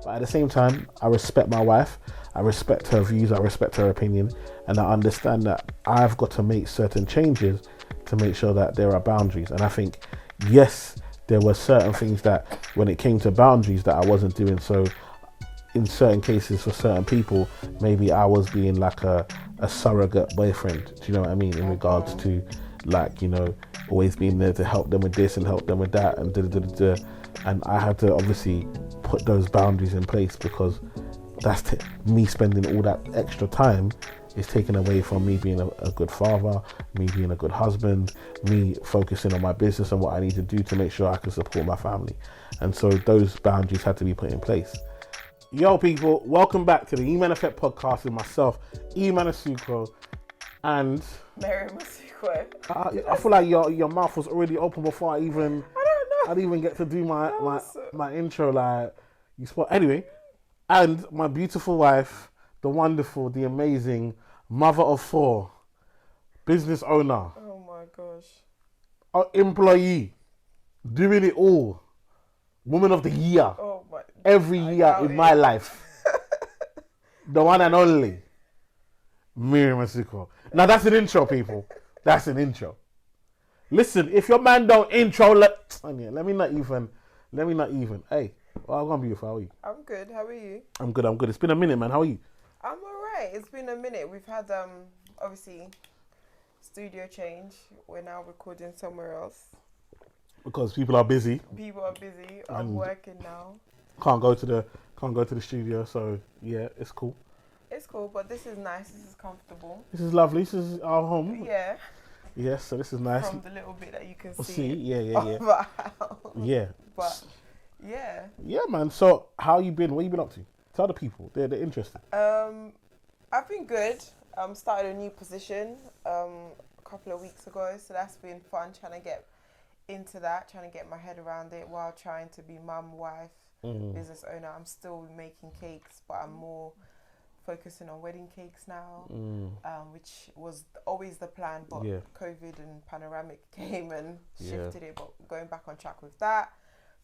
But at the same time, I respect my wife. I respect her views. I respect her opinion, and I understand that I've got to make certain changes to make sure that there are boundaries. And I think, yes, there were certain things that, when it came to boundaries, that I wasn't doing. So, in certain cases, for certain people, maybe I was being like a surrogate boyfriend. Do you know what I mean? In regards to, like, always being there to help them with this and help them with that and da da da da. And I had to obviously put those boundaries in place, because me spending all that extra time is taken away from me being a good father, me being a good husband, me focusing on my business and what I need to do to make sure I can support my family. And so those boundaries had to be put in place. Yo, people, welcome back to the Eman Effect podcast with myself, Eman Asuko, and Mary Masiko. I feel like your mouth was already open before I didn't even get to do my intro. Like, you spot anyway. And my beautiful wife, the wonderful, the amazing mother of four, business owner, Oh my gosh. employee, doing it all, woman of the year, Oh my. every I year doubt in my it. life, the one and only Miriam Masiko. Now that's an intro, people. That's an intro. Listen, if your man don't intro, let me not even. Hey, well, I'm gonna be beautiful. How are you? I'm good. How are you? I'm good. I'm good. It's been a minute, man. How are you? I'm alright. It's been a minute. We've had obviously studio change. We're now recording somewhere else. Because people are busy, People are busy. I'm And- working now. can't go to the studio. So yeah, it's cool. It's cool, but this is nice. This is comfortable. This is lovely. This is our home. Yeah. Yes, so this is nice. From the little bit that you can We'll see. see. Yeah. Of our house. Yeah. But yeah. Yeah, man. So how you been? What you been up to? Tell the people. They're interested. I've been good. Started a new position a couple of weeks ago, so that's been fun trying to get into that, trying to get my head around it while trying to be mum, wife, business owner. I'm still making cakes, but I'm more focusing on wedding cakes now, which was always the plan, but Yeah. COVID and panoramic came and Yeah. shifted it, but going back on track with that.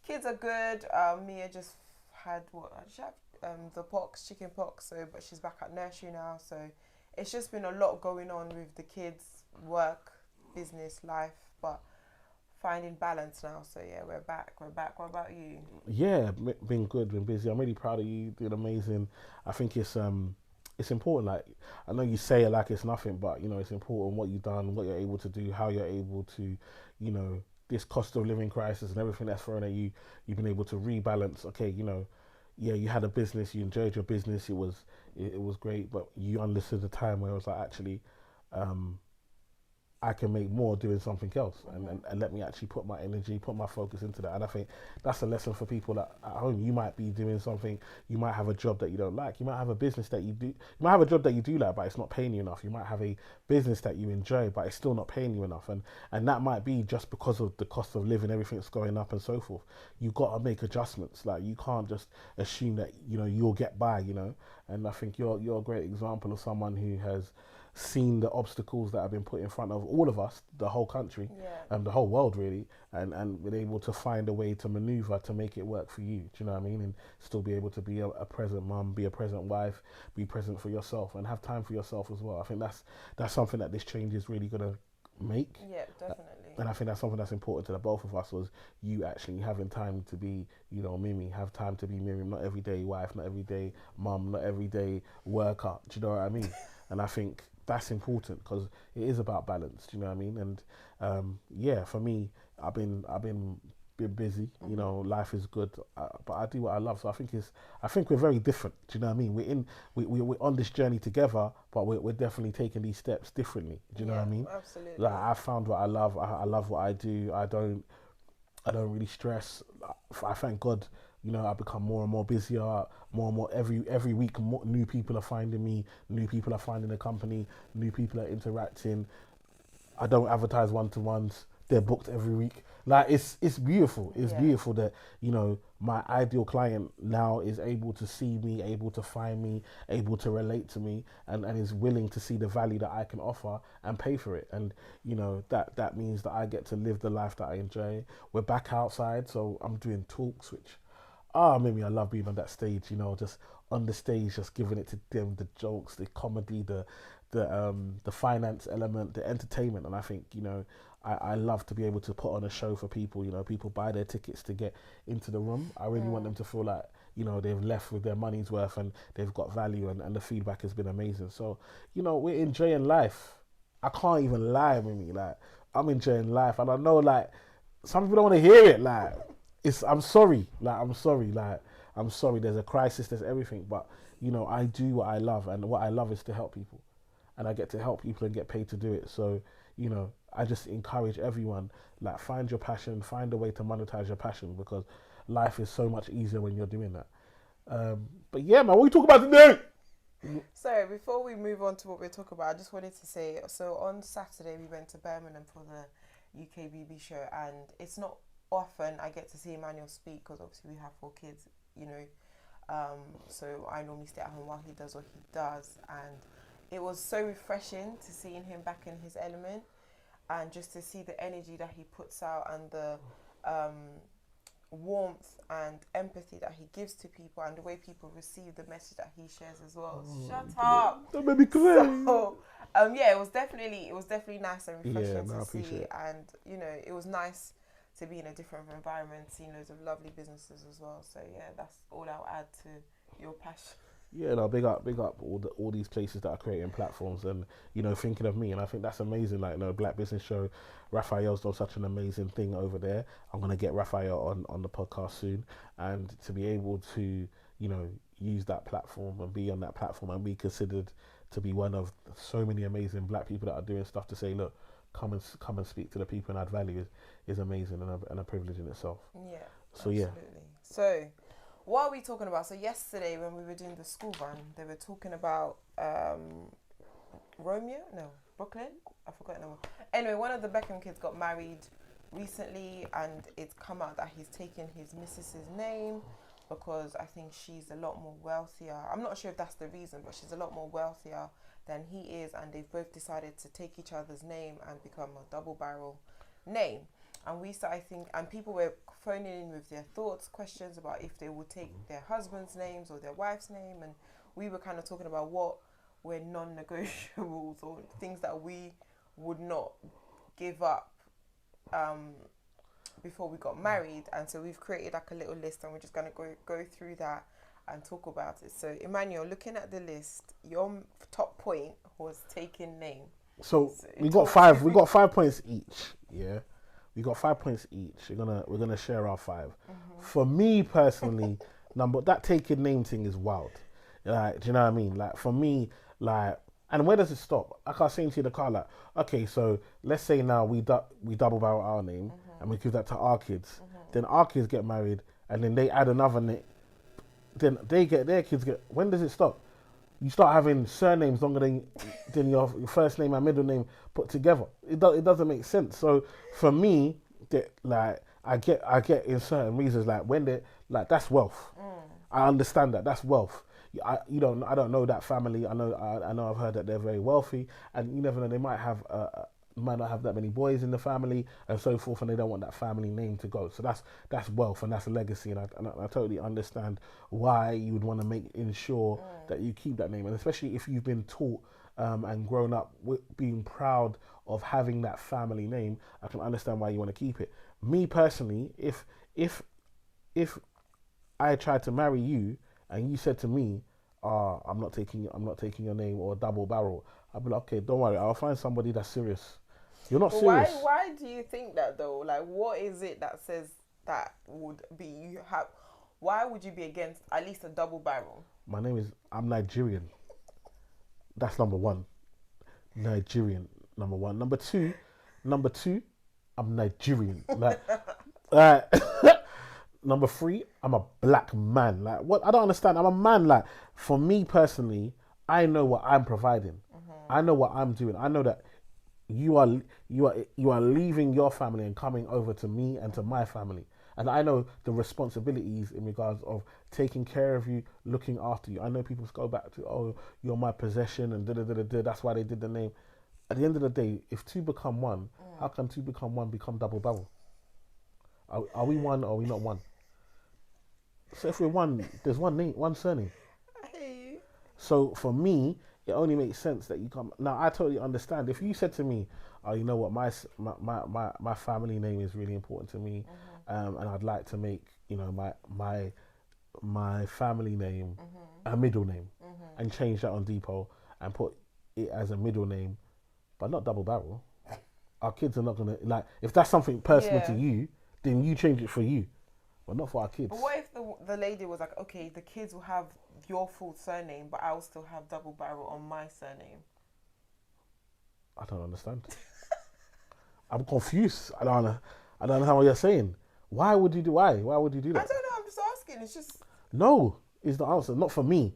Kids are good. Mia just had the pox, chicken pox, so but she's back at nursery now, so it's just been a lot going on with the kids, work, business, life, but finding balance now. So yeah, we're back. What about you? Yeah, been good. Been busy. I'm really proud of you. Doing amazing. I think it's important. Like, I know you say it like it's nothing, but it's important what you've done, what you're able to do, how you're able to, this cost of living crisis and everything that's thrown at you. You've been able to rebalance. Okay, yeah, you had a business, you enjoyed your business, it was great, but you understood the time where it was like, actually, I can make more doing something else, and let me actually put my energy, put my focus into that. And I think that's a lesson for people that at home. You might be doing something, you might have a job that you don't like, you might have a business that you do, you might have a job that you do like, but it's not paying you enough. You might have a business that you enjoy, but it's still not paying you enough, and that might be just because of the cost of living, everything's going up and so forth. You got to make adjustments. Like, you can't just assume that you'll get by. And I think you're a great example of someone who has seen the obstacles that have been put in front of all of us, the whole country, Yeah. the whole world really, and been able to find a way to maneuver to make it work for you. Do you know what I mean? And still be able to be a present mum, be a present wife, be present for yourself, and have time for yourself as well. I think that's something that this change is really gonna make. Yeah, definitely. And I think that's something that's important to the both of us, was you actually having time to be, Mimi, have time to be Miriam, not every day wife, not every day mum, not every day worker. Do you know what I mean? And I think that's important, because it is about balance. Do you know what I mean? And yeah, for me, I've been busy. Life is good, but I do what I love. So I think we're very different. Do you know what I mean? We're on this journey together, but we're definitely taking these steps differently. Do you know what I mean? Absolutely. Like, I found what I love. I love what I do. I don't really stress. I thank God. I become more and more busier, more and more every week. New people are finding me. New people are finding the company. New people are interacting. I don't advertise one-to-ones. They're booked every week. Like, it's beautiful. It's beautiful that my ideal client now is able to see me, able to find me, able to relate to me, and is willing to see the value that I can offer and pay for it. And that means that I get to live the life that I enjoy. We're back outside, so I'm doing talks, which Mimi, I love being on that stage, just on the stage, just giving it to them, the jokes, the comedy, the finance element, the entertainment. And I think, I love to be able to put on a show for people. People buy their tickets to get into the room. I really want them to feel like, they've left with their money's worth and they've got value, and the feedback has been amazing. So, we're enjoying life. I can't even lie, Mimi. Like, I'm enjoying life. And I know, like, some people don't want to hear it. Like, I'm sorry. I'm sorry. There's a crisis. There's everything. But I do what I love, and what I love is to help people, and I get to help people and get paid to do it. So I just encourage everyone, like, find your passion, find a way to monetize your passion, because life is so much easier when you're doing that. But yeah, man, what we talk about today? So before we move on to what we're talking about, I just wanted to say, so on Saturday we went to Birmingham for the UKBB show, and it's not often I get to see Emmanuel speak, because obviously we have 4 kids, so I normally stay at home while he does what he does, and it was so refreshing to seeing him back in his element, and just to see the energy that he puts out, and the warmth and empathy that he gives to people, and the way people receive the message that he shares as well. Shut up! That made me cry. So, yeah, it was definitely nice and refreshing to see, and it was nice to be in a different environment, seeing loads of lovely businesses as well. So yeah, that's all I'll add to your passion. Yeah, no, big up all these places that are creating platforms, and thinking of me. And I think that's amazing. Like, Black Business Show, Raphael's done such an amazing thing over there. I'm gonna get Raphael on the podcast soon, and to be able to use that platform and be on that platform and be considered to be one of so many amazing Black people that are doing stuff, to say, look, come and speak to the people and add value is amazing, and a privilege in itself. Yeah. So absolutely. Yeah. So, what are we talking about? So yesterday when we were doing the school run, they were talking about Brooklyn? I forgot the name. Anyway, one of the Beckham kids got married recently, and it's come out that he's taken his missus's name because I think she's a lot more wealthier. I'm not sure if that's the reason, but she's a lot more wealthier than he is, and they've both decided to take each other's name and become a double barrel name. And we started thinking, and people were phoning in with their thoughts, questions about if they would take their husband's names or their wife's name, and we were kind of talking about what were non-negotiables, or things that we would not give up before we got married. And so we've created like a little list, and we're just going to go through that and talk about it. So Emmanuel, looking at the list, your top point was taking name. So we got 5. We got 5 points each. Yeah, we got 5 points each. We're gonna share our 5. Mm-hmm. For me personally, that taking name thing is wild. Like, do you know what I mean? Like, for me, like, and where does it stop? Like I was saying to you in the car, like, okay, so let's say now we double barrel our name, mm-hmm. and we give that to our kids. Mm-hmm. Then our kids get married, and then they add another name. Then they get their kids get. When does it stop? You start having surnames longer than your first name and middle name put together. It doesn't make sense. So for me, like, I get in certain reasons, like, when they, like, that's wealth. I understand that's wealth. I don't know that family. I know I've heard that they're very wealthy, and you never know, they might not have that many boys in the family and so forth, and they don't want that family name to go. So that's wealth, and that's a legacy, and I totally understand why you would want to ensure that you keep that name, and especially if you've been taught and grown up with being proud of having that family name. I can understand why you want to keep it. Me personally, if I tried to marry you and you said to me, I'm not taking your name, or double barrel, I'd be like, okay, don't worry, I'll find somebody that's serious. You're not serious. Why do you think that though? Like, what is it that says that would be you have? Why would you be against at least a double barrel? I'm Nigerian. That's number one. Nigerian, number one. Number two, I'm Nigerian. Like, number 3, I'm a black man. Like, what? I don't understand. I'm a man. Like, for me personally, I know what I'm providing. Mm-hmm. I know what I'm doing. I know that you are leaving your family and coming over to me and to my family. And I know the responsibilities in regards of taking care of you, looking after you. I know people go back to, oh, you're my possession, and da-da-da-da-da. That's why they did the name. At the end of the day, if 2 become 1, how can 2 become 1 become double barrel? Are we one or are we not one? So if there's one name, one surname. I hear you. So for me, it only makes sense that you come. Now I totally understand. If you said to me, "Oh, you know what, my family name is really important to me, and I'd like to make my family name a middle name, and change that on Depot and put it as a middle name, but not double barrel." Our kids are not gonna like if that's something personal to Yeah. you, then you change it for you, but not for our kids. But what if the lady was like, okay, the kids will have your full surname, but I will still have double barrel on my surname? I don't understand. I'm confused. I don't know what you're saying. Why would you do? Why would you do I that? don't know. I'm just asking. It's just No, is the answer. Not for me.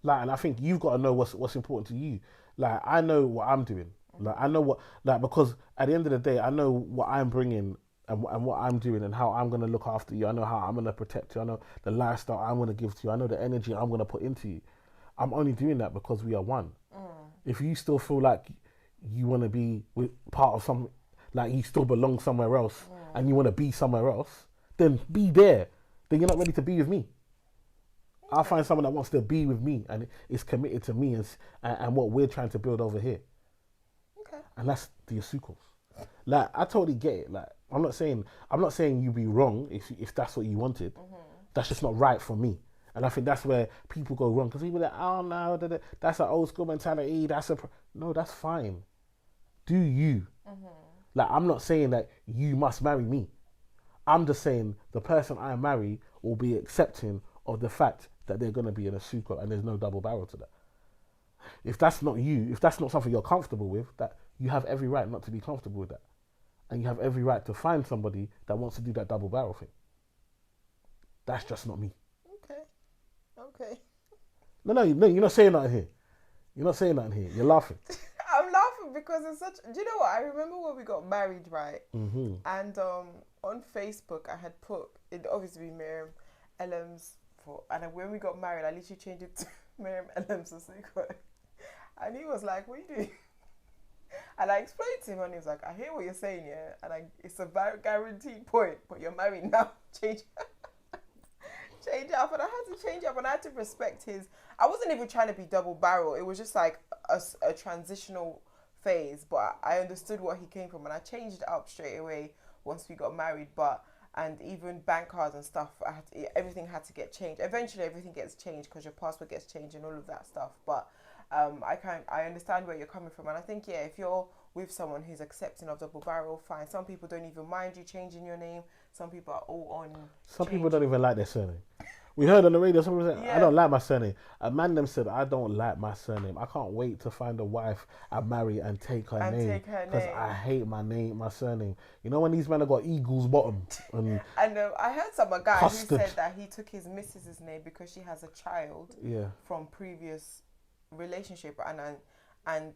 Like, and I think you've got to know what's important to you. Like, I know what I'm doing. Like, I know what, like, because at the end of the day, I know what I'm bringing and what I'm doing and how I'm going to look after you. I know how I'm going to protect you. I know the lifestyle I'm going to give to you. I know the energy I'm going to put into you. I'm only doing that because we are one. If you still feel like you want to be part of some, like you still belong somewhere else and you want to be somewhere else, then be there. Then you're not ready to be with me. I'll find someone that wants to be with me and is committed to me and what we're trying to build over here. okay. And that's the Yasukos. Like, I totally get it. Like, I'm not saying you be wrong if that's what you wanted. That's just not right for me. And I think that's where people go wrong because people are like, oh no, that's an old school mentality. No, that's fine. Do you? Like, I'm not saying that you must marry me. I'm just saying the person I marry will be accepting of the fact that they're going to be in a Asuka and there's no double barrel to that. If that's not you, if that's not something you're comfortable with, that you have every right not to be comfortable with that. And you have every right to find somebody that wants to do that double barrel thing. That's just not me. Okay. Okay. No, you're not saying nothing here. You're not saying nothing here. You're laughing. I'm laughing because it's such. Do you know what? I remember when we got married, right? Mm-hmm. And on Facebook, I had put it obviously Miriam Elms for, and then when we got married, I literally changed it to Miriam Elms Asuko. And he was like, "What are you doing?" And I explained to him, and he was like, "I hear what you're saying, yeah, and it's a very guaranteed point, but you're married now. Change." Change it up, and I had to change it up, and I had to respect his. I wasn't even trying to be double barrel. It was just like a transitional phase, but I understood what he came from, and I changed it up straight away once we got married. But and even bank cards and stuff, everything had to get changed. Eventually, everything gets changed because your passport gets changed and all of that stuff. But I understand where you're coming from, and I think if you're with someone who's accepting of double barrel, fine. Some people don't even mind you changing your name. Some people are all on. Some people don't even like their surname. We heard on the radio, some people say, I Yeah. don't like my surname. A man them said, I don't like my surname. I can't wait to find a wife I marry and take her name. Because I hate my surname. You know when these men have got Eagles bottom? And I heard a guy Custard. who said that he took his missus's name because she has a child yeah. from previous relationship, and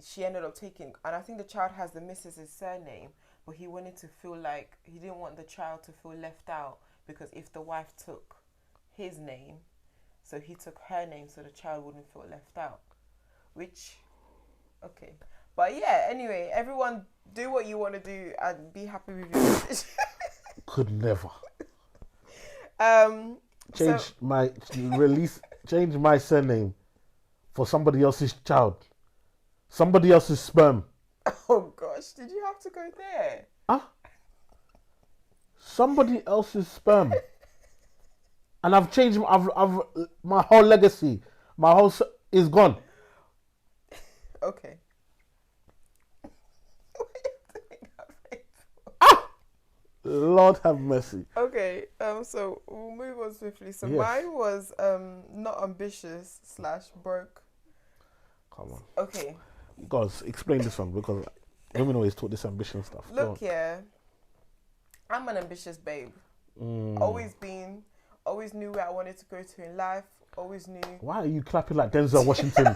she ended up taking, and I think the child has the missus's surname, but he wanted to feel like he didn't want the child to feel left out because if the wife took his name, so he took her name so the child wouldn't feel left out, which okay, but yeah, anyway, everyone do what you want to do and be happy with your decision. Could never. So, Change my surname for somebody else's child. Somebody else's sperm. oh gosh, did you have to go there? Huh? Somebody else's sperm. And I've changed. I've my whole legacy. My whole is gone. Okay. Lord have mercy. Okay. So we'll move on swiftly. So Yes. mine was not ambitious / broke. Come on. Okay. Guys, explain this one because women always talk this ambition stuff. Look here. I'm an ambitious babe. Always been. Always knew where I wanted to go to in life. Always knew. Why are you clapping like Denzel Washington?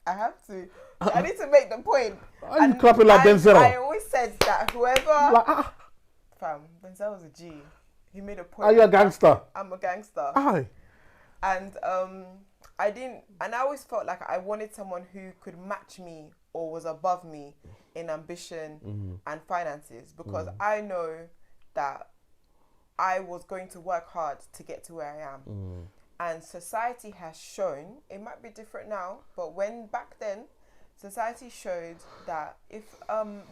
I have to. I need to make the point. Why are you clapping like Denzel? I always said that whoever. Fam, Denzel was a G. He made a point. Are you a gangster? I'm a gangster. Aye. And I didn't. And I always felt like I wanted someone who could match me or was above me in ambition and finances, because I know that I was going to work hard to get to where I am. And society has shown, it might be different now, but when back then, society showed that if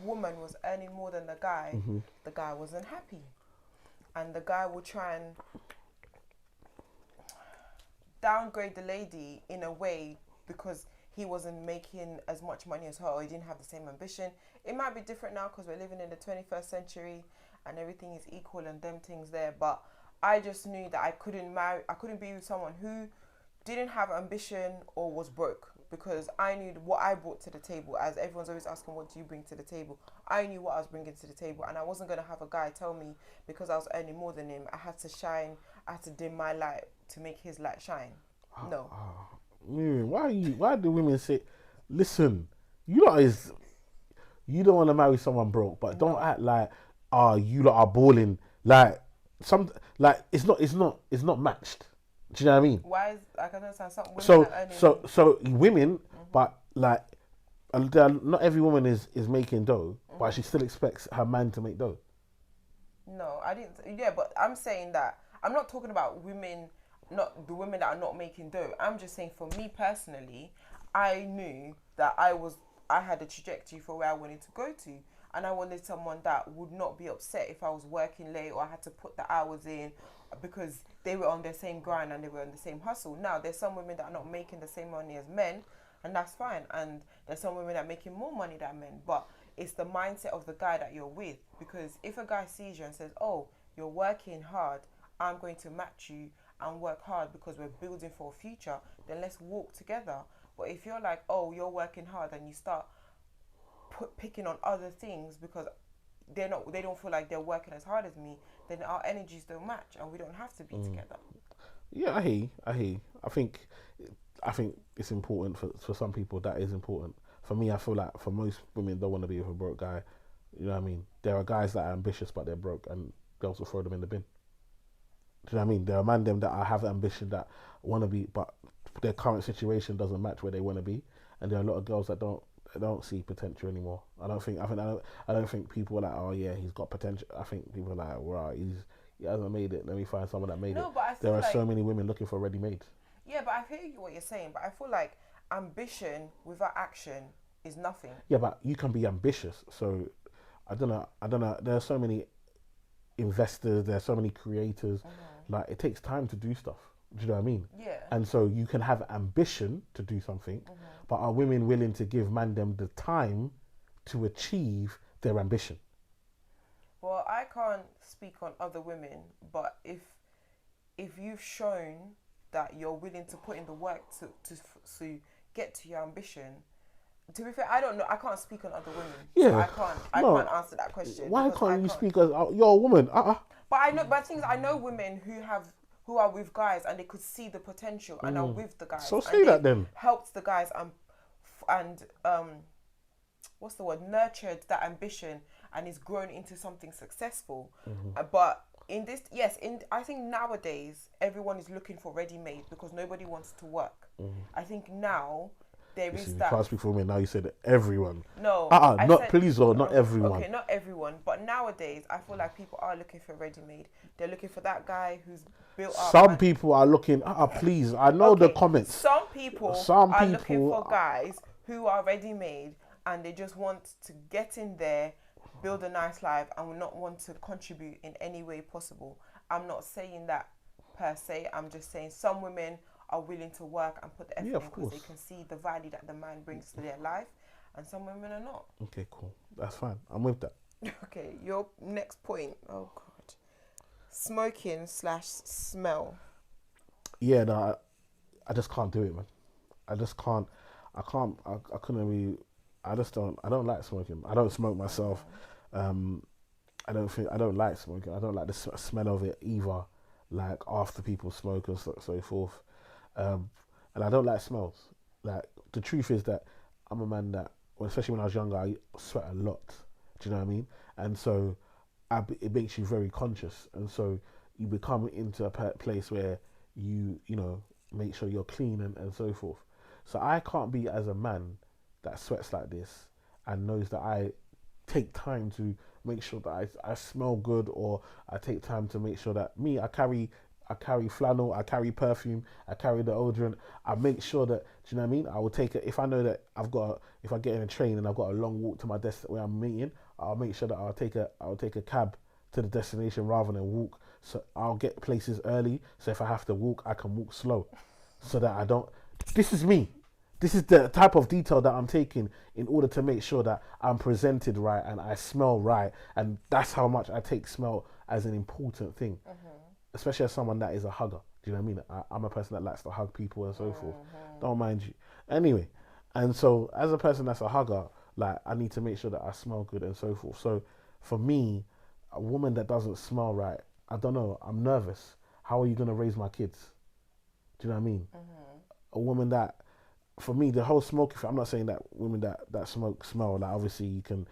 woman was earning more than the guy wasn't happy. And the guy would try and downgrade the lady in a way because he wasn't making as much money as her, or he didn't have the same ambition. It might be different now because we're living in the 21st century and everything is equal and them things there. But I just knew that I couldn't be with someone who didn't have ambition or was broke, because I knew what I brought to the table. As everyone's always asking, what do you bring to the table? I knew what I was bringing to the table, and I wasn't going to have a guy tell me because I was earning more than him, I had to shine, I had to dim my light to make his light shine. No. Why do women say, listen, you lot is, you don't want to marry someone broke, but don't act like, you lot are balling, like it's not matched. Do you know what I mean? Why is, I can understand some women are earning... So women, but like, not every woman is making dough, but she still expects her man to make dough. No, I didn't. Yeah, but I'm saying that I'm not talking about women, not the women that are not making dough. I'm just saying, for me personally, I knew that I had a trajectory for where I wanted to go to, and I wanted someone that would not be upset if I was working late or I had to put the hours in, because they were on their same grind and they were on the same hustle. Now, there's some women that are not making the same money as men, and that's fine. And there's some women that are making more money than men, but it's the mindset of the guy that you're with. Because if a guy sees you and says, oh, you're working hard, I'm going to match you and work hard because we're building for a future, then let's walk together. But if you're like, oh, you're working hard, and you start picking on other things because they don't feel like they're working as hard as me, then our energies don't match and we don't have to be together. Yeah, I hear you. I think it's important for some people. That is important. For me, I feel like for most women, don't want to be with a broke guy. You know what I mean? There are guys that are ambitious but they're broke, and girls will throw them in the bin. Do you know what I mean? There are men them that have ambition, that want to be, but their current situation doesn't match where they want to be, and there are a lot of girls that don't see potential anymore. I don't think people are like, oh yeah, he's got potential. I think people are like, right, he hasn't made it. Let me find someone that made it. But there are so many women looking for ready-made. Yeah, but I hear you what you're saying, but I feel like ambition without action is nothing. Yeah, but you can be ambitious. So I don't know. There are so many investors. There are so many creators. Like, it takes time to do stuff. Do you know what I mean? Yeah. And so you can have ambition to do something, but are women willing to give man them the time to achieve their ambition? Well, I can't speak on other women, but if you've shown that you're willing to put in the work to get to your ambition. To be fair, I don't know. I can't speak on other women. Yeah, so I can't answer that question. Why can't you speak as you're a woman? But I know. But things I know women who are with guys and they could see the potential and are with the guys. So say that then. Helped the guys and what's the word? Nurtured that ambition and is grown into something successful. But in this, I think nowadays everyone is looking for ready-made because nobody wants to work. I think now there is that. You can't speak for me now. You said everyone. No, not everyone. Okay, not everyone, but nowadays I feel like people are looking for ready-made. They're looking for that guy who's built up. Some people are looking. Please, I know the comments. Some people are looking for guys who are ready-made and they just want to get in there, build a nice life, and will not want to contribute in any way possible. I'm not saying that per se. I'm just saying some women are willing to work and put the effort in because they can see the value that the man brings to their life, and some women are not. Okay, cool. That's fine. I'm with that. Okay, your next point. Oh God, smoking/smell. Yeah, no, I just can't do it, man. I just can't. I couldn't really. I don't like smoking. I don't smoke myself. I don't like smoking. I don't like the smell of it either. Like after people smoke and so forth. And I don't like smells. Like, the truth is that I'm a man that, especially when I was younger, I sweat a lot. Do you know what I mean? And so it makes you very conscious. And so you become into a place where you make sure you're clean and so forth. So I can't be as a man that sweats like this and knows that I take time to make sure that I smell good, or I take time to make sure that I carry flannel, I carry perfume, I carry deodorant. I make sure that, do you know what I mean? I will take it if I know that if I get in a train and I've got a long walk to my desk where I'm meeting, I'll make sure that I'll take a cab to the destination rather than walk. So I'll get places early. So if I have to walk, I can walk slow, so that I don't. This is me. This is the type of detail that I'm taking in order to make sure that I'm presented right and I smell right, and that's how much I take smell as an important thing. Especially as someone that is a hugger. Do you know what I mean? I'm a person that likes to hug people and so forth. Don't mind you. Anyway, and so as a person that's a hugger, like, I need to make sure that I smell good and so forth. So for me, a woman that doesn't smell right, I don't know, I'm nervous. How are you going to raise my kids? Do you know what I mean? A woman that, for me, the whole smoking thing, I'm not saying that women that smoke smell. Like, obviously you can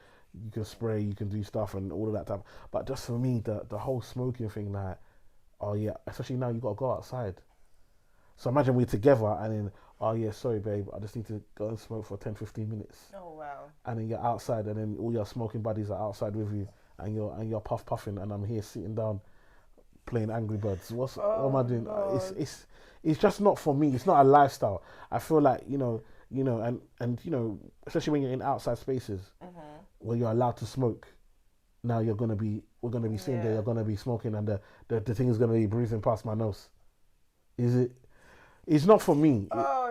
spray, you can do stuff and all of that type. But just for me, the whole smoking thing, like, oh yeah, especially now you got to go outside. So imagine we're together and then, oh yeah, sorry babe, I just need to go and smoke for 10-15 minutes. Oh wow. And then you're outside and then all your smoking buddies are outside with you and you're puffing and I'm here sitting down playing Angry Birds. What am I doing? God. It's just not for me. It's not a lifestyle. I feel like, and especially when you're in outside spaces where you're allowed to smoke. Now we're gonna be seeing that you're gonna be smoking, and the thing is gonna be breathing past my nose. Is it? It's not for me.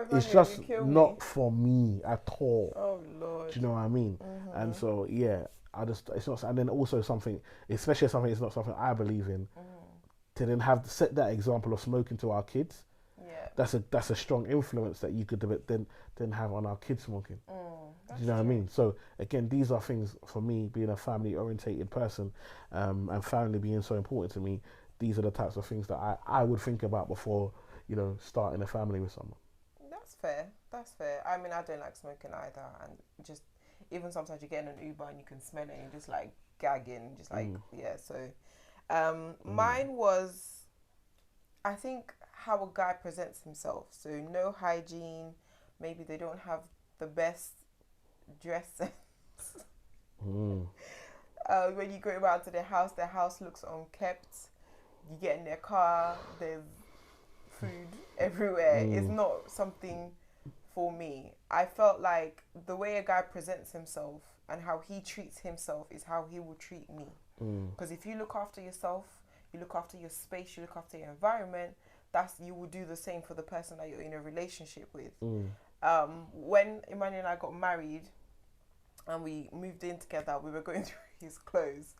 It's just not for me at all. Oh Lord. Do you know what I mean? And so yeah, it's not. And then also something, especially something, it's not something I believe in. To then set that example of smoking to our kids. Yeah. That's a strong influence that you could then have on our kids smoking. Do you know what I mean? So again, these are things for me, being a family orientated person, and family being so important to me. These are the types of things that I would think about before, starting a family with someone. That's fair. That's fair. I mean, I don't like smoking either, and just even sometimes you get in an Uber and you can smell it and you're just like gagging, just like yeah. So, mine was, I think, how a guy presents himself. So no hygiene. Maybe they don't have the best dress sense. When you go around to their house looks unkept. You get in their car, there's food everywhere. It's not something for me. I felt like the way a guy presents himself and how he treats himself is how he will treat me. Because if you look after yourself, you look after your space, you look after your environment, you will do the same for the person that you're in a relationship with. When Eman and I got married and we moved in together, we were going through his clothes,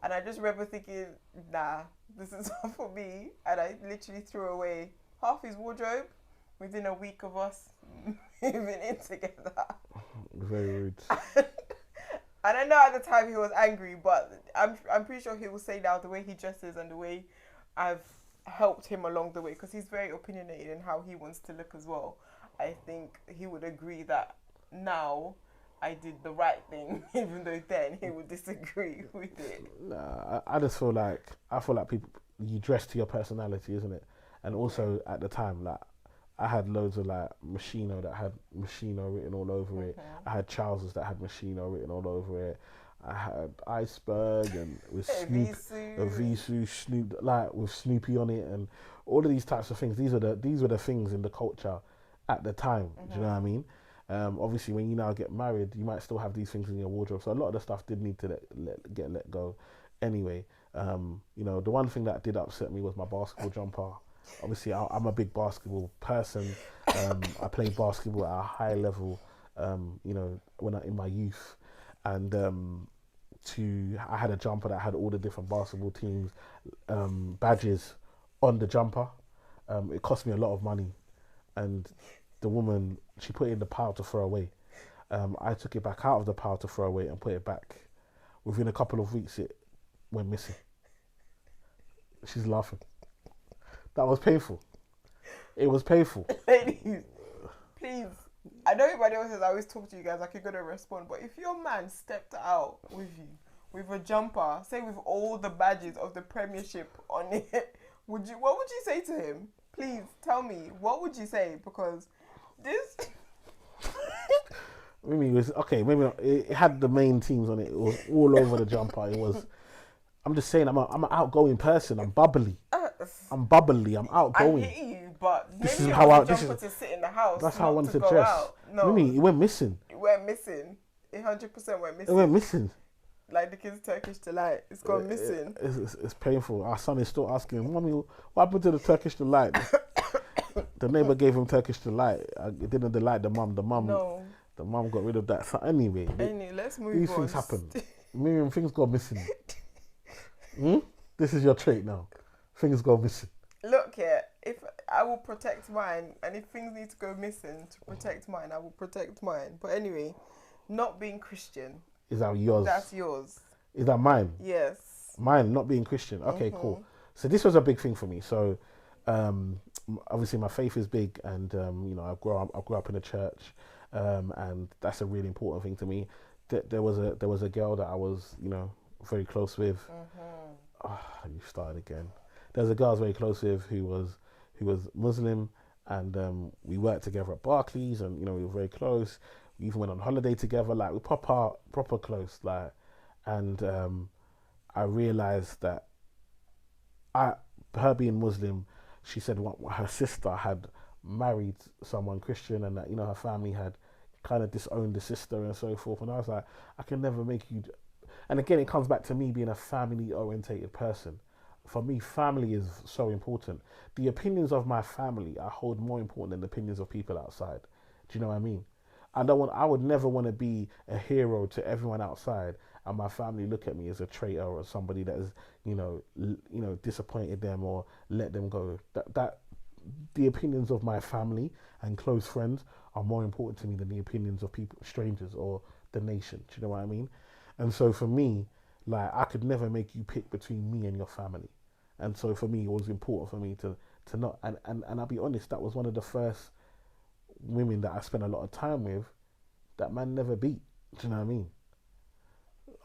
and I just remember thinking, nah, this is not for me, and I literally threw away half his wardrobe within a week of us moving in together. Very rude. And I know at the time he was angry, but I'm pretty sure he will say now the way he dresses and the way I've helped him along the way, because he's very opinionated in how he wants to look as well. I think he would agree that now I did the right thing, even though then he would disagree with it. Nah, I just feel like people, you dress to your personality, isn't it? And also at the time, like, I had loads of like Moschino that had Moschino written all over it. I had trousers that had Moschino written all over it. I had Iceberg and with Snoop, a Visu, Snoop, like with Snoopy on it, and all of these types of things. These were the things in the culture at the time. Do you know what I mean? Obviously, when you now get married, you might still have these things in your wardrobe. So a lot of the stuff did need to let go. Anyway, the one thing that did upset me was my basketball jumper. Obviously, I'm a big basketball person. I played basketball at a high level, in my youth. And I had a jumper that had all the different basketball teams badges on the jumper. It cost me a lot of money. And the woman, she put it in the pile to throw away. I took it back out of the pile to throw away and put it back. Within a couple of weeks, it went missing. She's laughing. That was painful. It was painful. Ladies, please. I know everybody else says I always talk to you guys like you're gonna respond, but if your man stepped out with you with a jumper, say with all the badges of the Premiership on it, what would you say to him? Please tell me, what would you say? Because this Mimi was okay. Maybe not, it had the main teams on it. It was all over the jumper. It was. I'm just saying. I'm an outgoing person. I'm bubbly. I'm bubbly. I'm I outgoing. hear you, but This maybe is it how was I. a This jumper is. to sit in the house, That's how I not wanted to to go dress. out. No, Mimi, it went missing. it went missing. It 100% went It missing. went missing. Like the kids' Turkish delight, it's gone missing. It's painful. Our son is still asking, "Mommy, what happened to the Turkish delight?" The neighbor gave him Turkish delight. It didn't delight the mum. No. The mum got rid of that. So anyway, Anyway, let's move these on. things happen. Miriam, things go missing. This is your trait now. Things go missing. Look here, if I will protect mine, and if things need to go missing to protect mine, I will protect mine. But anyway, not being Christian. Is that yours? That's yours. Is that mine? Yes. Mine, not being Christian. Okay, cool. So this was a big thing for me. So obviously my faith is big, and I grew up in a church, and that's a really important thing to me. There was a girl that I was very close with. You started again. There's a girl I was very close with who was Muslim, and we worked together at Barclays, and we were very close. We even went on holiday together, like we proper close, like. And I realized that her being Muslim, she said her sister had married someone Christian, and that her family had kind of disowned the sister and so forth. And I was like, I can never make you. And again, it comes back to me being a family orientated person. For me, family is so important. The opinions of my family I hold more important than the opinions of people outside. Do you know what I mean? I would never want to be a hero to everyone outside, and my family look at me as a traitor or somebody that is, disappointed them or let them go. That the opinions of my family and close friends are more important to me than the opinions of people, strangers, or the nation. Do you know what I mean? And so for me, like, I could never make you pick between me and your family. And so for me, it was important for me to not. And I'll be honest, that was one of the first women that I spent a lot of time with that man never beat. Do you know what I mean?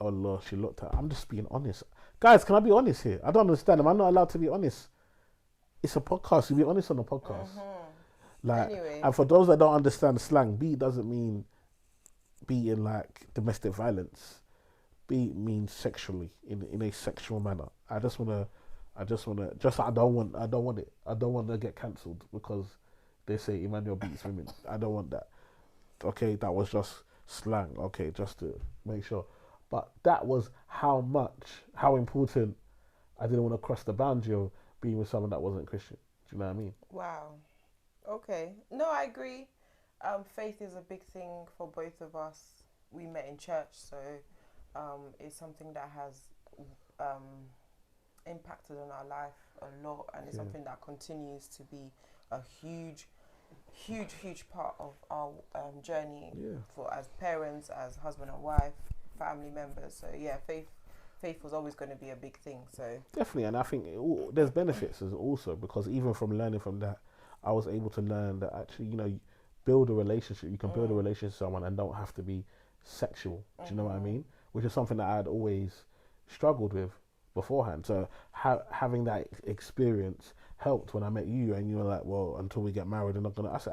Oh Lord, she looked at. I'm just being honest, guys. Can I be honest here? I don't understand. Am I not allowed to be honest? It's a podcast. You be honest on the podcast. Like, Anyway. and for those that don't understand slang, beat doesn't mean beating like domestic violence. Beat means sexually in a sexual manner. I don't want it. I don't want to get cancelled because they say Emmanuel beats women. I don't want that. Okay, that was just slang. Okay, just to make sure. But that was how important I didn't want to cross the boundary of being with someone that wasn't Christian. Do you know what I mean? Wow. Okay. No, I agree. Faith is a big thing for both of us. We met in church, so it's something that has impacted on our life a lot, and it's something that continues to be a huge part of our journey for as parents, as husband and wife, family members. So yeah, faith was always going to be a big thing. So definitely, and I think there's benefits as also, because even from learning from that, I was able to learn that actually, build a relationship. You can build a relationship with someone and don't have to be sexual. Do you know what I mean? Which is something that I had always struggled with beforehand. So having that experience helped when I met you, and you were like, well, until we get married, I'm not gonna. I said,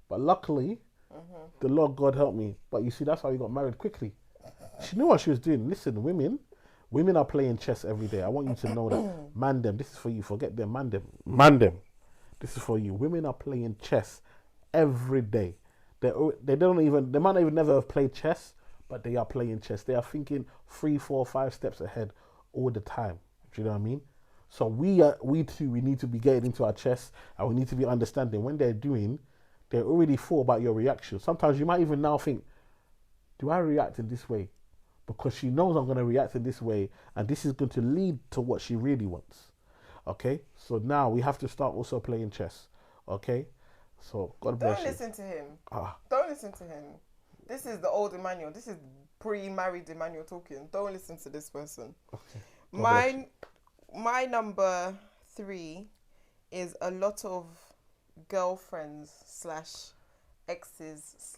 but luckily, the Lord God helped me. But you see, that's how we got married quickly. She knew what she was doing. Listen, women are playing chess every day. I want you to know that. Man them, this is for you. Forget them, man them. This is for you. Women are playing chess every day. They might not even never have played chess, but they are playing chess. They are thinking 3, 4, 5 steps ahead all the time. Do you know what I mean? So we need to be getting into our chess, and we need to be understanding when they're already thought about your reaction. Sometimes you might even now think, do I react in this way? Because she knows I'm going to react in this way, and this is going to lead to what she really wants. Okay? So now we have to start also playing chess. Okay? So God bless you. Don't listen to him. Don't listen to him. This is the old Emmanuel. This is pre-married Emmanuel talking. Don't listen to this person. Okay. My number 3 is a lot of girlfriends / exes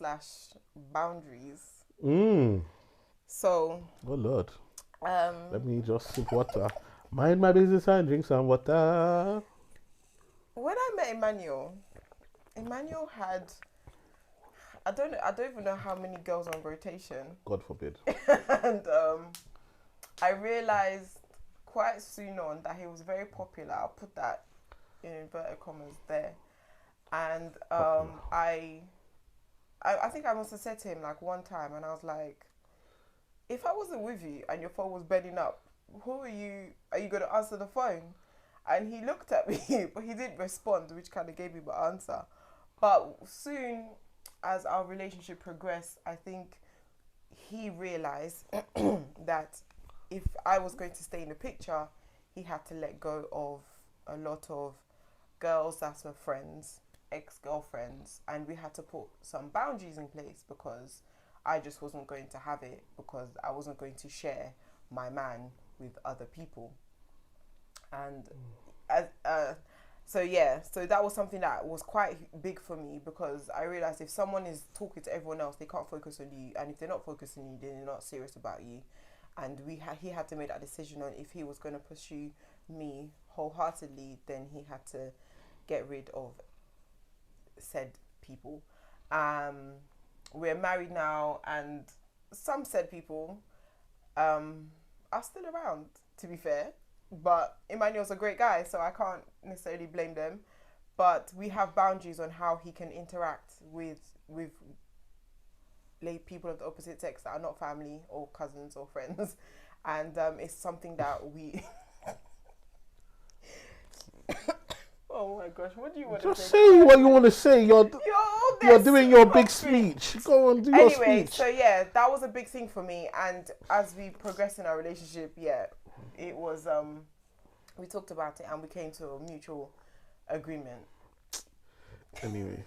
/ boundaries. So. Oh Lord. Let me just sip water. Mind my business and drink some water. When I met Emmanuel had I don't even know how many girls on rotation. God forbid. And I realized quite soon on that he was very popular. I'll put that in inverted commas there. And I think I must have said to him like one time, and I was like, if I wasn't with you and your phone was bending up, who are you? Are you going to answer the phone? And he looked at me, but he didn't respond, which kind of gave me my answer. But soon as our relationship progressed, I think he realized that if I was going to stay in the picture, he had to let go of a lot of girls that were friends, ex-girlfriends, and we had to put some boundaries in place because I just wasn't going to have it, because I wasn't going to share my man with other people. And so that was something that was quite big for me, because I realized if someone is talking to everyone else, they can't focus on you, and if they're not focusing on you, then they're not serious about you. And he had to make that decision on if he was going to pursue me wholeheartedly, then he had to get rid of said people. We're married now, and some said people are still around, to be fair. But Emmanuel's a great guy, so I can't necessarily blame them. But we have boundaries on how he can interact with people of the opposite sex that are not family or cousins or friends. And it's something that we... Oh my gosh, what do you want to say? Just say what you want to say. You're doing your big speech. Go on, do your speech. Anyway, so yeah, that was a big thing for me. And as we progressed in our relationship, yeah, it was, we talked about it and we came to a mutual agreement. Anyway,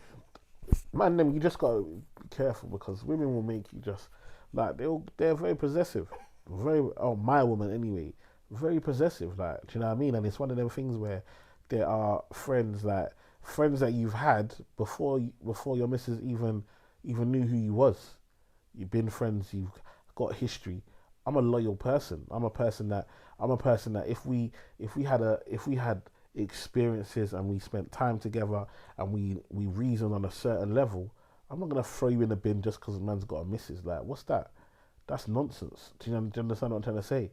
man, them, you just got to be careful, because women will make you just, like, they're very possessive. My woman anyway, very possessive, like, do you know what I mean? And it's one of them things where there are friends that you've had before your missus even knew who you was. You've been friends, you've got history. I'm a loyal person. I'm a person that if we had experiences and we spent time together and we reasoned on a certain level, I'm not gonna throw you in the bin just because a man's got a missus. Like, what's that? That's nonsense. Do you understand what I'm trying to say?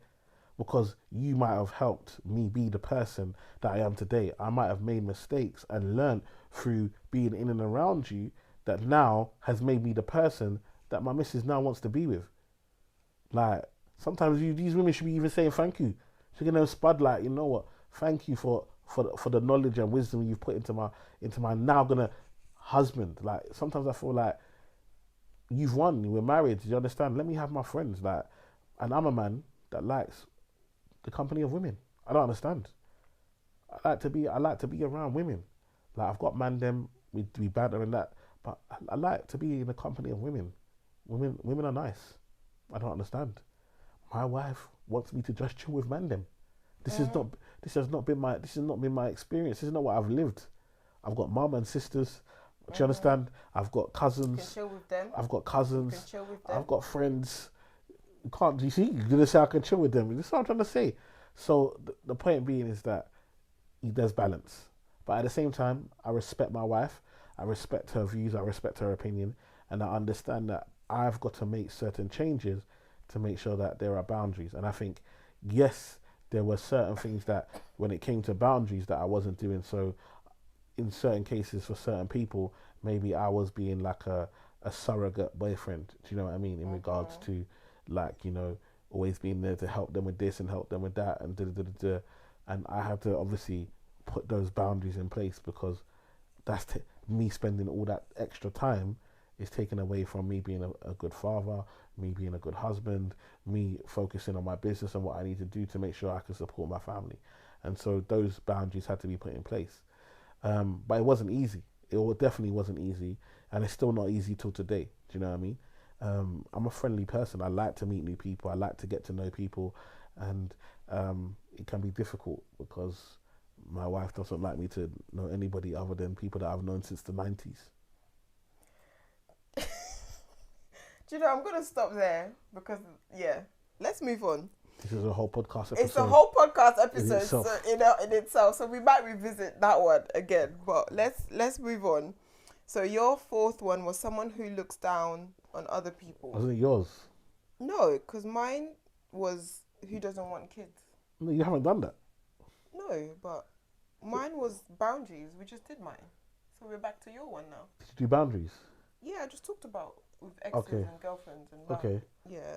Because you might have helped me be the person that I am today. I might have made mistakes and learned through being in and around you that now has made me the person that my missus now wants to be with. Like, sometimes these women should be even saying thank you. She's gonna spud, like, you know what? Thank you for the knowledge and wisdom you've put into my now gonna husband. Like, sometimes I feel like you've won. We're married. Do you understand? Let me have my friends. Like, and I'm a man that likes the company of women. I don't understand. I like to be around women. Like, I've got man them, we banter and that, but I like to be in the company of women. Women are nice. I don't understand. My wife wants me to just chill with man them. This has not been my experience. This is not what I've lived. I've got mum and sisters. Do you understand? I've got cousins. You can chill with them. I've got cousins. You can chill with them. I've got friends. You see? You're gonna say I can chill with them. That's what I'm trying to say. So the point being is that there's balance, but at the same time, I respect my wife. I respect her views. I respect her opinion, and I understand that I've got to make certain changes to make sure that there are boundaries. And I think, yes, there were certain things that when it came to boundaries that I wasn't doing. So in certain cases for certain people, maybe I was being like a surrogate boyfriend. Do you know what I mean? In regards to, like, you know, always being there to help them with this and help them with that and da. And I had to obviously put those boundaries in place, because that's me spending all that extra time is taken away from me being a good father, me being a good husband, me focusing on my business and what I need to do to make sure I can support my family. And so those boundaries had to be put in place. But it wasn't easy. It definitely wasn't easy, and it's still not easy till today. Do you know what I mean? I'm a friendly person. I like to meet new people. I like to get to know people, and it can be difficult because my wife doesn't like me to know anybody other than people that I've known since the 90s. Do you know, I'm going to stop there because, yeah, let's move on. This is a whole podcast episode. It's a whole podcast episode in itself, so we might revisit that one again, but let's move on. So your fourth one was someone who looks down on other people. Wasn't it yours? No, because mine was who doesn't want kids. No, you haven't done that. No, but mine was boundaries. We just did mine. So we're back to your one now. Did you do boundaries? Yeah, I just talked about with exes Okay. and girlfriends and that. Okay. Yeah.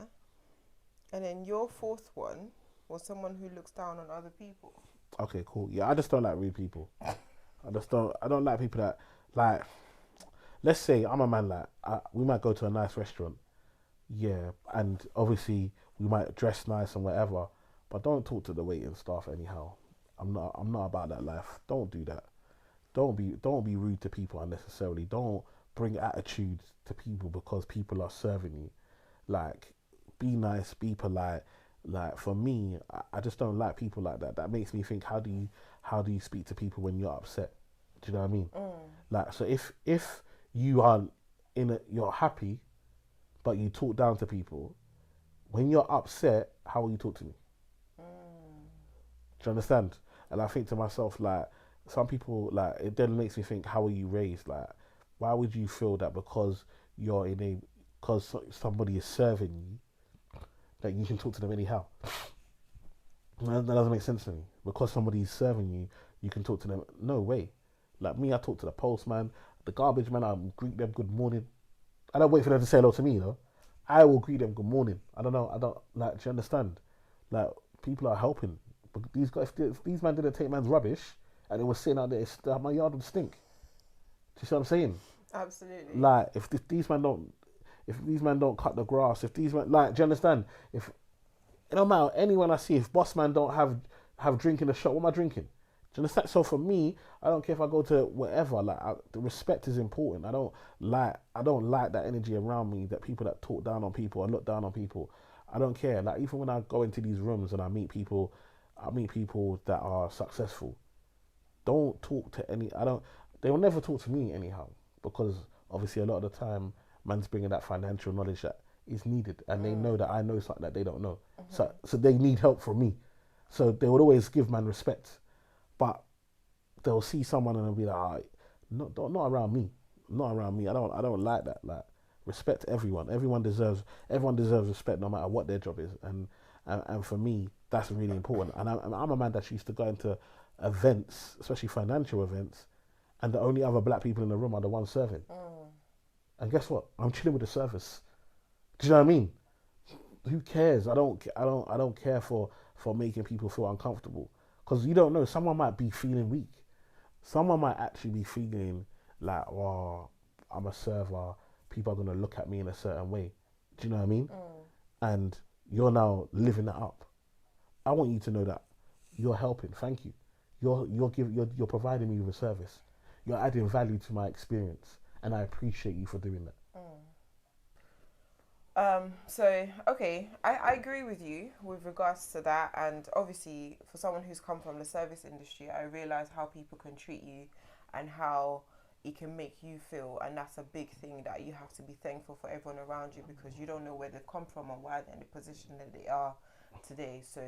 And then your fourth one was someone who looks down on other people. Okay, cool. Yeah, I just don't like rude people. I don't like people that, like, let's say I'm a man, like, we might go to a nice restaurant. Yeah, and obviously we might dress nice and whatever, but don't talk to the waiting staff anyhow. I'm not about that life. Don't do that. Don't be rude to people unnecessarily. Don't bring attitude to people because people are serving you. Like, be nice, be polite. Like, for me, I just don't like people like that. That makes me think, how do you speak to people when you're upset? Do you know what I mean? Like, so if you are you're happy, but you talk down to people, when you're upset, how will you talk to me? Do you understand? And I think to myself, like, some people, like, it then makes me think, how were you raised? Like, why would you feel that because because somebody is serving you, that you can talk to them anyhow? That doesn't make sense to me. Because somebody is serving you, you can talk to them. No way. Like me, I talk to the postman, the garbage man, I greet them good morning. I don't wait for them to say hello to me, I will greet them good morning. I don't know. I don't, like, do you understand? Like, people are helping. But these guys, if these men didn't take man's rubbish and it was sitting out there, my yard would stink. Do you see what I'm saying? Absolutely. Like, if these men don't cut the grass, if these men, like, do you understand? If it don't matter, anyone I see, if boss man don't have drink in the shop, what am I drinking? Do you understand? So for me, I don't care if I go to whatever. Like, the respect is important. I don't like that energy around me. That people that talk down on people or look down on people. I don't care. Like, even when I go into these rooms and I meet people that are successful. Don't talk to any. I don't. They will never talk to me anyhow, because obviously a lot of the time, man's bringing that financial knowledge that is needed, and they know that I know something that they don't know. So they need help from me. So they would always give man respect, but they'll see someone and they'll be like, not around me, not around me. I don't like that. Like, respect everyone. Everyone deserves respect, no matter what their job is. And for me, that's really important. And I'm a man that used to go into events, especially financial events, and the only other black people in the room are the ones serving. And guess what? I'm chilling with the service. Do you know what I mean? Who cares? I don't care for making people feel uncomfortable, because you don't know. Someone might be feeling weak. Someone might actually be feeling like, oh, I'm a server. People are gonna look at me in a certain way. Do you know what I mean? And you're now living that up. I want you to know that you're helping. Thank you. You're providing me with a service. You're adding value to my experience, and I appreciate you for doing that. So, okay, I agree with you with regards to that. And obviously, for someone who's come from the service industry, I realise how people can treat you and how it can make you feel. And that's a big thing that you have to be thankful for everyone around you, because you don't know where they've come from and why they're in the position that they are today. So,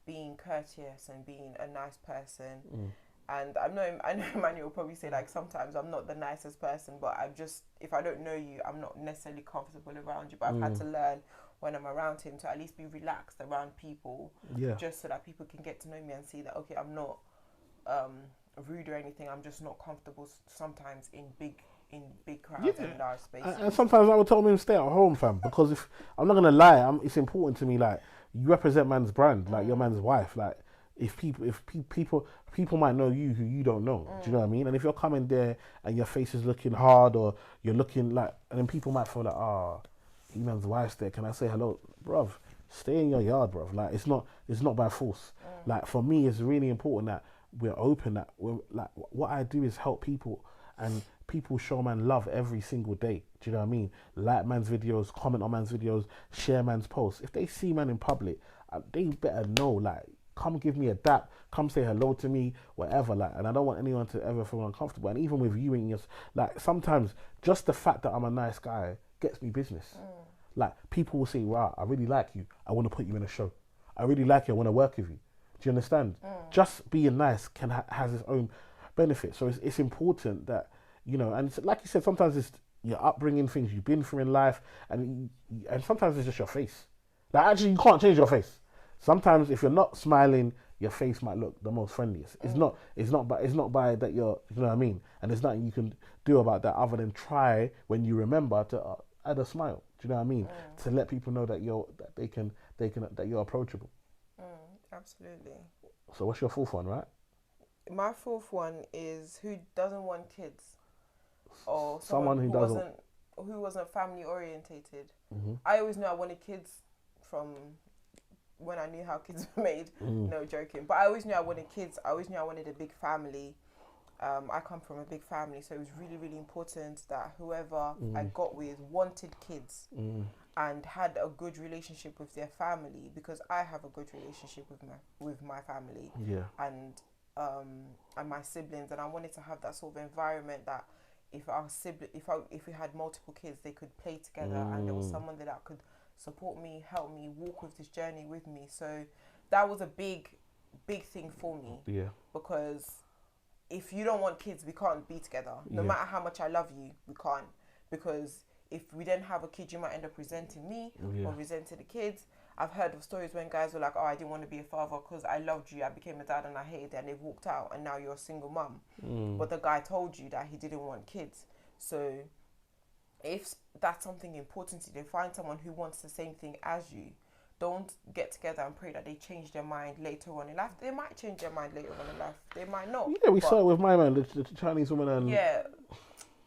being courteous and being a nice person. And I know Emmanuel will probably say, like, sometimes I'm not the nicest person, but if I don't know you, I'm not necessarily comfortable around you. But I've had to learn when I'm around him to at least be relaxed around people, just so that people can get to know me and see that, okay, I'm not rude or anything. I'm just not comfortable sometimes in big crowds and large spaces. And sometimes I would tell him to stay at home, fam, because if I'm not gonna lie, it's important to me. Like, you represent man's brand, like, your man's wife, like. If people might know you who you don't know, do you know what I mean? And if you're coming there and your face is looking hard, or you're looking like, and then people might feel like, Eman's wife's there. Can I say hello, bruv? Stay in your yard, bruv. Like, it's not by force. Like, for me, it's really important that we're open. That we're like, what I do is help people, and people show man love every single day. Do you know what I mean? Like man's videos, comment on man's videos, share man's posts. If they see man in public, they better know, like, come give me a dap, come say hello to me, whatever, like. And I don't want anyone to ever feel uncomfortable. And even with you and your, like, sometimes just the fact that I'm a nice guy gets me business. Like, people will say, wow, I really like you, I want to put you in a show. I really like you, I want to work with you. Do you understand? Just being nice has its own benefit. So it's important that you know, and like you said, sometimes it's your upbringing, things you've been through in life, and sometimes it's just your face. Like actually, you can't change your face. Sometimes if you're not smiling, your face might look the most friendliest. It's not. It's not. But it's not by that you're. You know what I mean? And there's nothing you can do about that other than try when you remember to add a smile. Do you know what I mean? To let people know that they can that you're approachable. Absolutely. So what's your fourth one, right? My fourth one is who doesn't want kids, or Someone who doesn't. wasn't family orientated. Mm-hmm. I always knew I wanted kids from when I knew how kids were made. No joking, but I always knew I wanted kids. I always knew I wanted a big family. I come from a big family, so it was really, really important that whoever I got with wanted kids and had a good relationship with their family, because I have a good relationship with my family and my siblings, and I wanted to have that sort of environment that if we had multiple kids, they could play together and there was someone that could support me, help me, walk with this journey with me. So that was a big thing for me. Yeah. Because if you don't want kids, we can't be together. No matter how much I love you, we can't. Because if we then have a kid, you might end up resenting me or resenting the kids. I've heard of stories when guys were like, oh, I didn't want to be a father because I loved you, I became a dad and I hated it, and they've walked out and now you're a single mum. But the guy told you that he didn't want kids. So if that's something important to you, find someone who wants the same thing as you. Don't get together and pray that they change their mind later on in life. They might change their mind later on in life. They might not. Yeah, we saw it with my man, the Chinese woman, and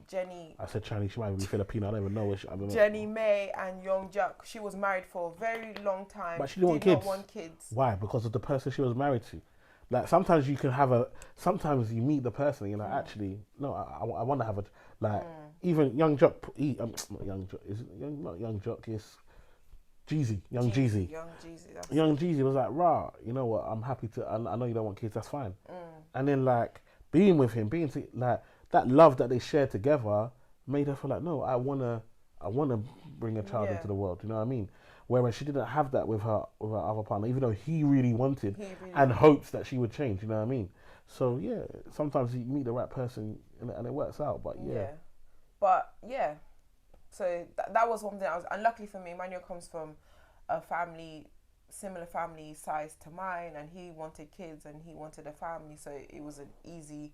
Jenny. I said Chinese. She might be Filipino. I don't even know what I don't know. Jenny May and Young Jack. She was married for a very long time. But she did not want kids. Why? Because of the person she was married to. Like sometimes you can sometimes you meet the person, and you're like, actually, no, I want to have even Young Jock. Not Young Jock. Not Young Jock. It's Jeezy. Young Jeezy. Young Jeezy was like, rah, you know what? I'm happy to. I know you don't want kids. That's fine. And then like being with him, like that love that they shared together made her feel like, no, I wanna bring a child into the world. You know what I mean? Whereas she didn't have that with her other partner, even though he really wanted and hopes that she would change. You know what I mean? So yeah, sometimes you meet the right person and it works out. But so that was one thing. And luckily for me, Emmanuel comes from a similar family size to mine, and he wanted kids and he wanted a family, so it was an easy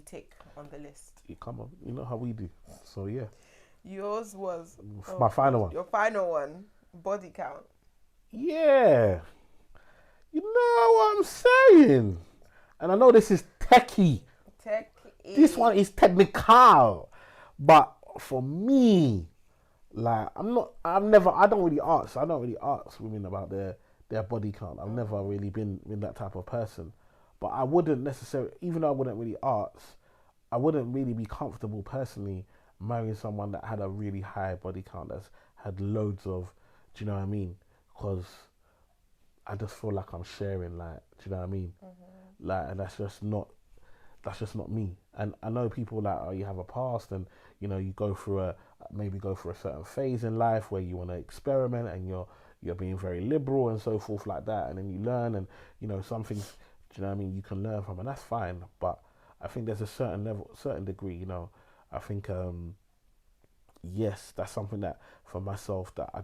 tick on the list. Come on, you know how we do. So yeah. Yours was my final one. Your final one, body count. Yeah. You know what I'm saying? And I know this is techie. This one is technical. But for me, like I don't really ask women about their body count. I've never really been that type of person. But I wouldn't necessarily, even though I wouldn't really ask, I wouldn't really be comfortable personally marrying someone that had a really high body count, that's had loads of, do you know what I mean? Because I just feel like I'm sharing, like, do you know what I mean? Like, and that's just not me. And I know people like, oh, you have a past, and you know, you maybe go through a certain phase in life where you want to experiment, and you're being very liberal and so forth like that, and then you learn, and you know, some things, do you know what I mean, you can learn from, and that's fine. But I think there's a certain degree, you know, I think yes, that's something that for myself that I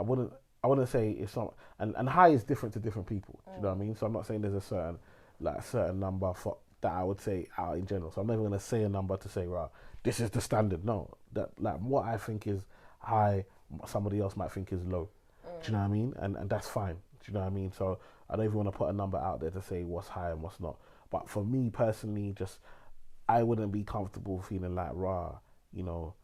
wouldn't say it's not, and high is different to different people. Do you know what I mean? So I'm not saying there's a certain number for that I would say out in general. So I'm never gonna say a number to say, right, this is the standard. No, that like what I think is high, somebody else might think is low. Do you know what I mean? And that's fine. Do you know what I mean? So I don't even want to put a number out there to say what's high and what's not. But for me personally, just I wouldn't be comfortable feeling like, rah, you know,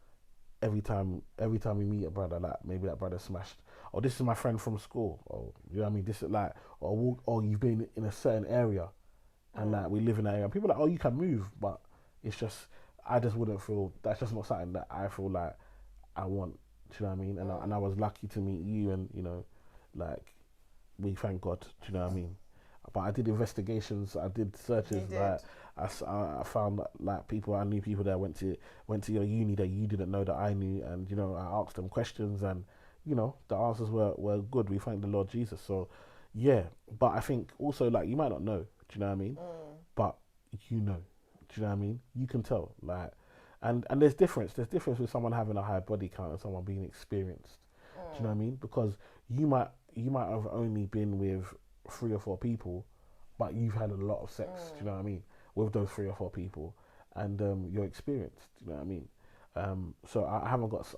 every time we meet a brother, like maybe that brother smashed, or this is my friend from school, or you know what I mean, this is like, or you've been in a certain area, and like we live in that area. People are like, oh, you can move, but it's just, I just wouldn't feel, that's just not something that I feel like I want. Do you know what I mean? And I was lucky to meet you, and you know, like we thank God. Do you know what I mean? But I did investigations, I did searches, like I found like people, I knew people that went to your uni that you didn't know that I knew, and you know, I asked them questions, and you know, the answers were good. We thank the Lord Jesus. So yeah, but I think also, like, you might not know, do you know what I mean? But you know, Do you know what I mean? You can tell, like, and there's difference. There's difference with someone having a high body count and someone being experienced. Do you know what I mean? Because you might have only been with 3 or 4 people, but you've had a lot of sex. Do you know what I mean? With those 3 or 4 people, and you're experienced. Do you know what I mean? So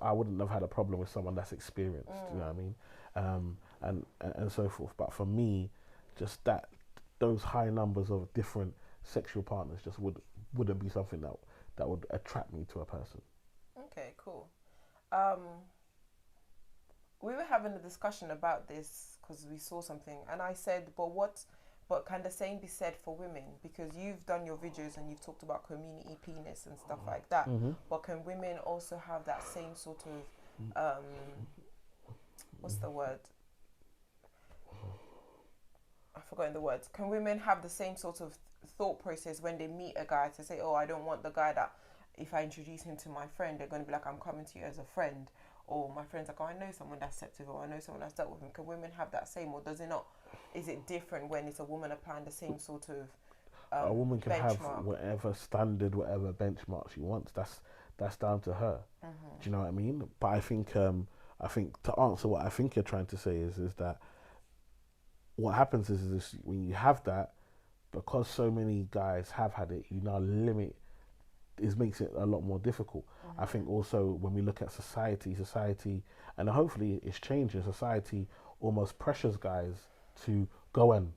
I wouldn't have had a problem with someone that's experienced. Do you know what I mean? And so forth. But for me, just those high numbers of different sexual partners just wouldn't be something that would attract me to a person. Okay, cool. We were having a discussion about this because we saw something, and I said, but can the same be said for women? Because you've done your videos and you've talked about community penis and stuff like that. But can women also have that same sort of what's the word? I've forgotten the words. Can women have the same sort of thought process when they meet a guy to say, oh, I don't want the guy that if I introduce him to my friend, they're going to be like, I'm coming to you as a friend, or my friend's like, oh, I know someone that's receptive, or I know someone that's dealt with him. Can women have that same, or does it not? Is it different when it's a woman applying the same sort of a woman can benchmark? have whatever standard, whatever benchmark she wants. That's down to her. Do you know what I mean? But I think to answer what I think you're trying to say is that what happens is when you have that, because so many guys have had it, you now limit. It makes it a lot more difficult. I think also when we look at society, and hopefully it's changing. Society almost pressures guys to go and,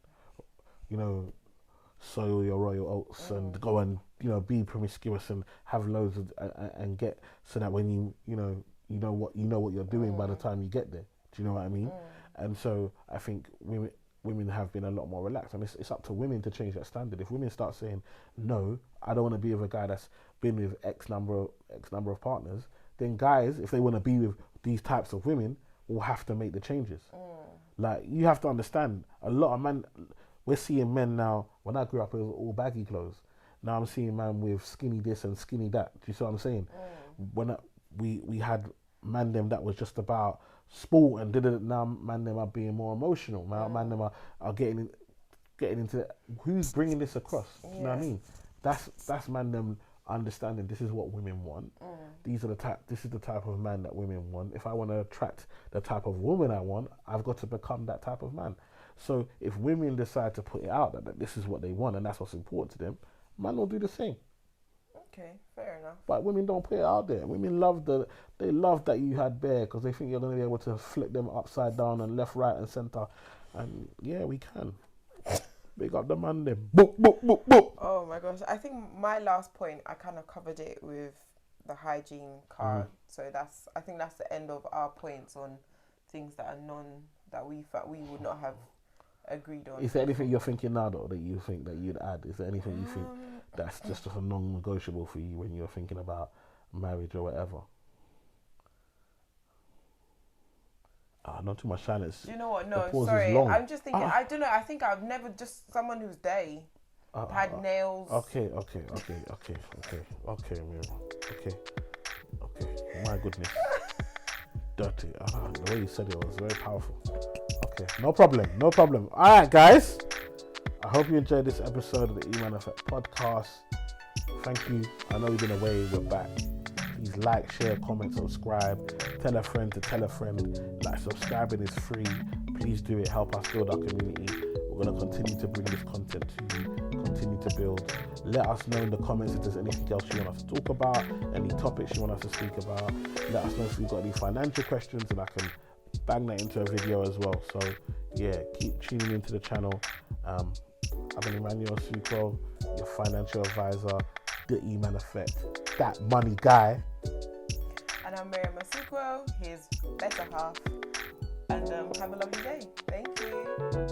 soil your royal oats and go and be promiscuous and have loads of and get, so that when you know what you're doing by the time you get there. Do you know what I mean? And so I think women have been a lot more relaxed, and it's up to women to change that standard. If women start saying, no, I don't want to be with a guy that's been with X number of partners, then guys, if they want to be with these types of women, will have to make the changes. Like, you have to understand, a lot of men, we're seeing men now. When I grew up, it was all baggy clothes. Now I'm seeing men with skinny this and skinny that. Do you see what I'm saying? When we had man them that was just about sport, and now man them are being more emotional. Now man them are getting into who's bringing this across. You know what I mean? That's man them understanding this is what women want. This is the type of man that women want. If I want to attract the type of woman I want, I've got to become that type of man. So if women decide to put it out that this is what they want and that's what's important to them, man will do the same. Okay, fair enough. But women don't put it out there. Women love that you had bear, because they think you're going to be able to flip them upside down and left, right, and center. And yeah, we can. Big up the man there. Boop, boop, boop, boop. Oh my gosh, I think my last point, I kind of covered it with the hygiene card. So I think that's the end of our points on things that are that we would not have agreed on. Is there anything you're thinking now, though, that you think that you'd add? Is there anything you think that's just a non-negotiable for you when you're thinking about marriage or whatever? Not too much silence. You know what? No, sorry. I'm just thinking. I don't know. I think I've never just someone who's had nails. Okay, Mira. Okay. My goodness. Dirty. The way you said it was very powerful. Okay, no problem. All right, guys. I hope you enjoyed this episode of the Eman Effect podcast. Thank you. I know you've been away. We're back. Please like, share, comment, subscribe. Tell a friend to tell a friend. Like, subscribing is free. Please do it. Help us build our community. We're going to continue to bring this content to you. Continue to build. Let us know in the comments if there's anything else you want us to talk about, any topics you want us to speak about. Let us know if you've got any financial questions, and I can bang that into a video as well. So yeah, keep tuning into the channel. I've been Emmanuel Sucro, your financial advisor, the Eman Effect, that money guy. And I'm Miriam Sucro, his better half. And have a lovely day. Thank you.